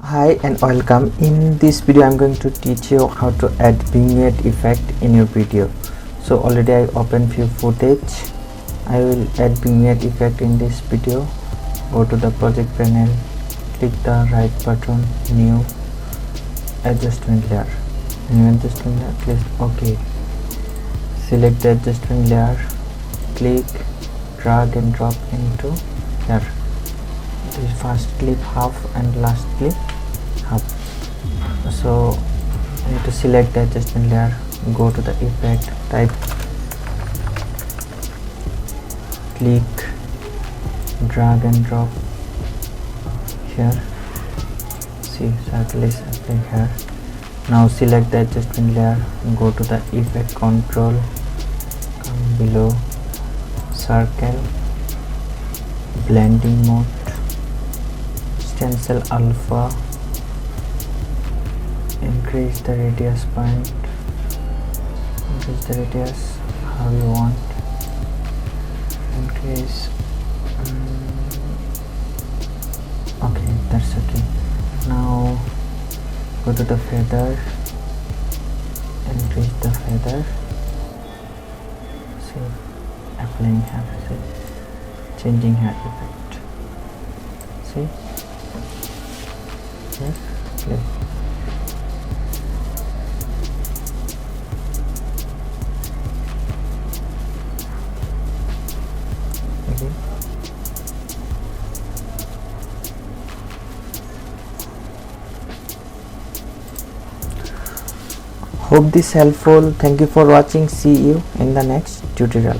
Hi and welcome. In this video I'm going to teach you how to add vignette effect in your video. So already I opened few footage. I will add vignette effect in this video. Go to the project panel, click the right button, new adjustment layer, new adjustment layer, click OK. Select the adjustment layer, click, drag and drop into here. This first clip half and last clip half. So you need to select the adjustment layer, go to the effect, type, click, drag and drop here. See, circle is applied here. Now select the adjustment layer, go to the effect control, come below circle, blending mode, stencil alpha, increase the radius point, increase the radius how you want, increase, okay, that's okay. Now go to the feather, increase the feather, see, applying hair, see, changing hair effect, see, yes, play. Okay. Hope this helpful. Thank you for watching. See you in the next tutorial.